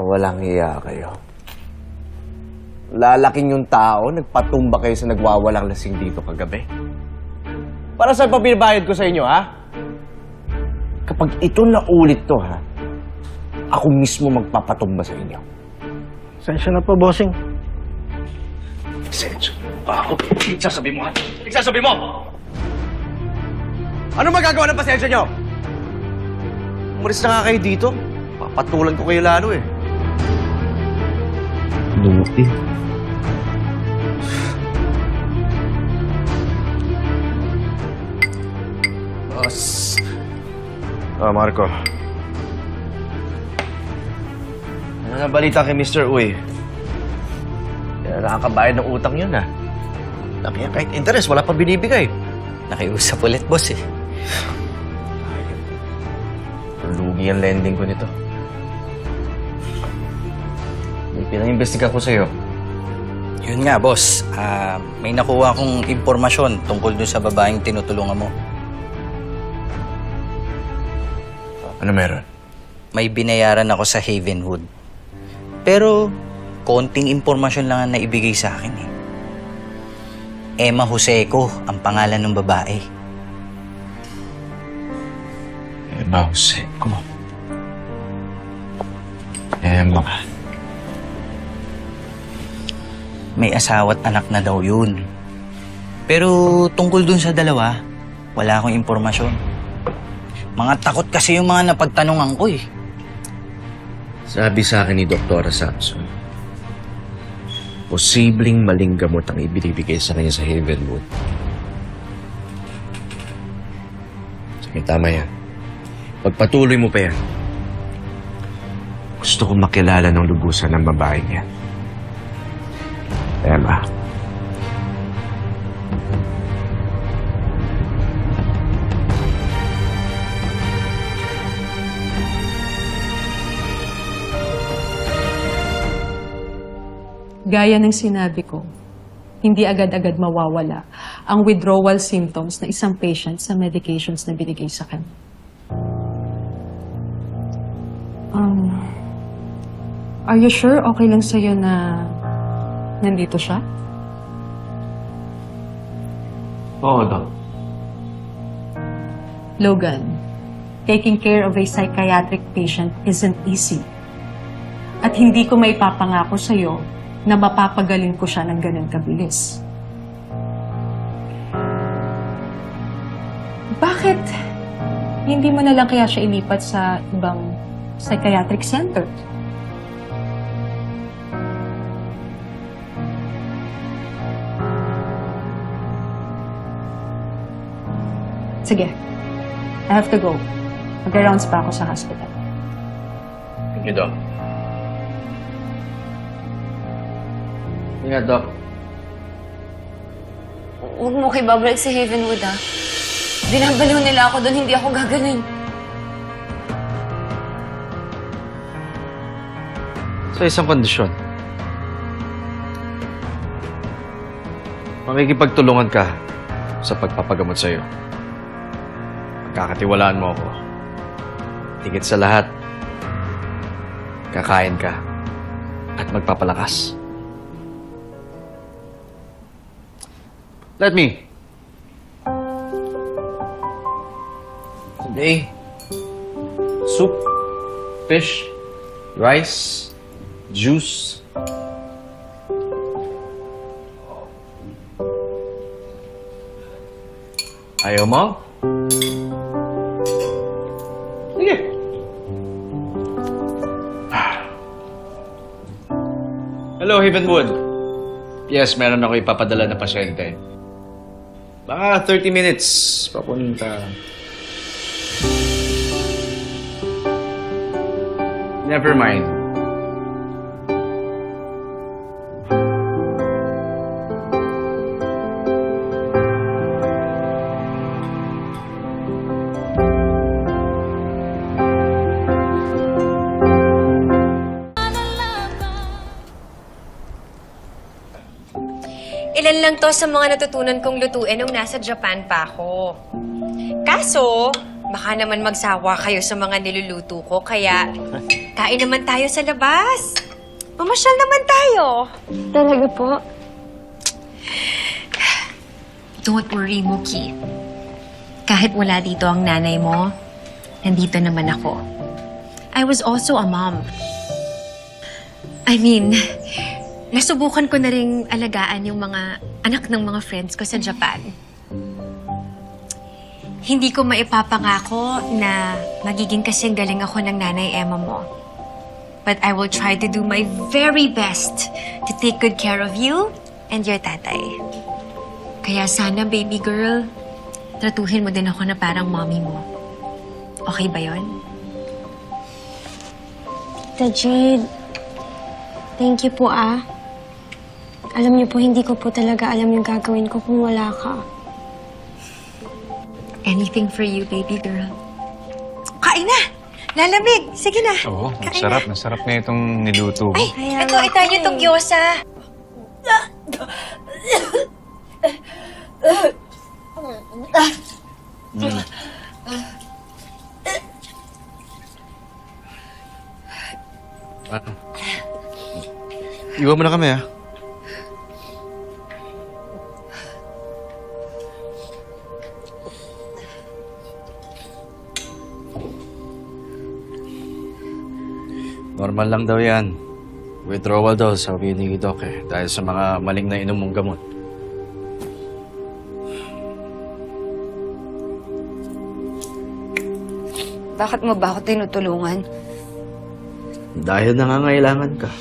Walang hiya kayo. Lalaking yung tao, nagpatumba kayo sa nagwawalang lasing dito kagabi. Para saan pa binabayad ko sa inyo, ha? Kapag ito na ulit to, ha? Ako mismo magpapatumba sa inyo. Sensya na po, bossing. Sensya. Ako, igsasabi mo, ha? Igsasabi mo! Ano magagawa ng pasensya nyo? Umalis na nga kayo dito. Papatulan ko kayo lalo, eh. Luti. Boss. Marco. Ano na balita kay Mr. Uy? Kaya nakakabayad ng utang yun, ha? Kaya kahit interest, wala pa binibigay. Nakiusap ulit, boss eh. Lugi ang lending ko nito. May pinang-imbestiga ko sa'yo. Yun nga, boss. May nakuha akong impormasyon tungkol dun sa babaeng tinutulungan mo. Ano meron? May binayaran ako sa Havenwood. Pero, konting impormasyon lang ang naibigay sa akin eh. Emma Joseco ang pangalan ng babae. Emma Joseco. Emma. May asawa't anak na daw yun. Pero tungkol dun sa dalawa, wala akong impormasyon. Mga takot kasi yung mga napagtanungan ko eh. Sabi sa akin ni Dr. Samson, posibleng maling gamot ang ibinibigay sa kanya sa Havenwood. Sige, tama yan. Pagpatuloy mo pa yan. Gusto kong makilala ng lubusan ng babae niya. Emma. Gaya ng sinabi ko, hindi agad-agad mawawala ang withdrawal symptoms na isang patient sa medications na binigay sa kanya. Are you sure okay lang sa'yo na nandito siya? Oo, Doc. Logan, taking care of a psychiatric patient isn't easy. At hindi ko maipapangako sa'yo na mapapagaling ko siya ng ganun kabilis. Bakit hindi mo na lang kaya siya ilipat sa ibang psychiatric center? Sige, I have to go. Mag-rounds pa ako sa hospital. Thank you, Doc. Ingat, Doc. Huwag mo kay babalik sa Havenwood, ah. Binabaliw nila ako doon, hindi ako gagaling. Sa isang kondisyon. Makikipagtulungan ka sa pagpapagamot sa'yo. Pagkakatiwalaan mo ako. Tigit sa lahat, kakain ka at magpapalakas. Let me. Today, soup, fish, rice, juice. Ayaw mo? Sige. Hello, Havenwood. Yes, meron ako ipapadala na pasyente. Baka 30 minutes papunta. Never mind. Ilan lang to sa mga natutunan kong lutuin nung nasa Japan pa ako. Kaso, baka naman magsawa kayo sa mga niluluto ko, kaya kain naman tayo sa labas. Mamasyal naman tayo. Talaga po? Don't worry, Mookie. Kahit wala dito ang nanay mo, nandito naman ako. I was also a mom. I mean, nasubukan ko na ring alagaan yung mga anak ng mga friends ko sa Japan. Hindi ko maipapangako na magiging kasing galing ako ng nanay Emma mo. But I will try to do my very best to take good care of you and your tatay. Kaya sana, baby girl, tratuhin mo din ako na parang mommy mo. Okay ba yon? Tita Jade, thank you po ah. Alam niyo po, hindi ko po talaga alam yung gagawin ko kung wala ka. Anything for you, baby girl. Kain na! Lalamig! Sige na! Oo, Kain masarap. na. Masarap na itong niluto mo. Ay, ito, itayin niyo itong gyoza. Iwan mo na kami, ha? Normal lang daw yan. Withdrawal daw, sabi ni Doc eh. Dahil sa mga maling na inom mong gamot. Bakit mo ba ako tinutulungan? Dahil nangangailangan ka.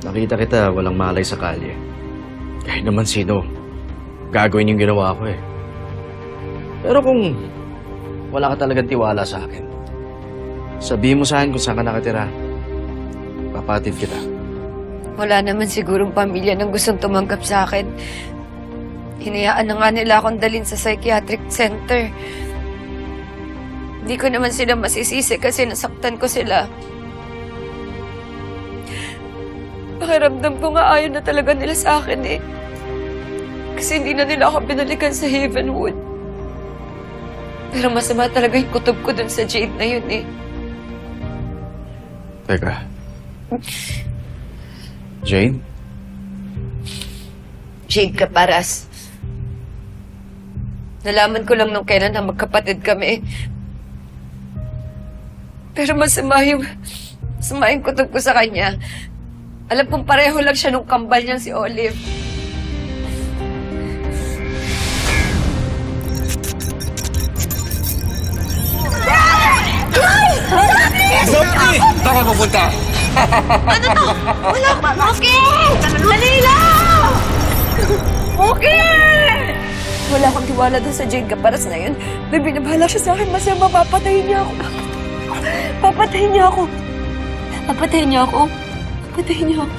Nakita kita, walang malay sa kalye. Kahit naman sino, gagawin yung ginawa ko eh. Pero kung wala ka talagang tiwala sa akin, sabihin mo sa akin kung saan ka nakatira. Papatid kita. Wala naman sigurong pamilya nang gustong tumanggap sa akin. Hinayaan na nga nila akong dalhin sa psychiatric center. Hindi ko naman sila masisisi kasi nasaktan ko sila. Pakiramdam ko nga ayaw na talaga nila sa akin eh. Kasi hindi na nila ako binalikan sa Havenwood. Pero masama talaga yung kutob ko dun sa Jade na yun eh. Teka. Jane? Jade Caparas. Nalaman ko lang nung kailan na magkapatid kami. Pero masama yung kutob ko sa kanya. Alam kong pareho lang siya nung kambal niyang si Olive. Baka pupunta! Wala akong tiwala doon sa Jade Caparas na yun. May binabalak siya sa akin. Masama, papatayin niya ako. Papatayin niya ako. Papatayin niya ako. Papatayin niya ako.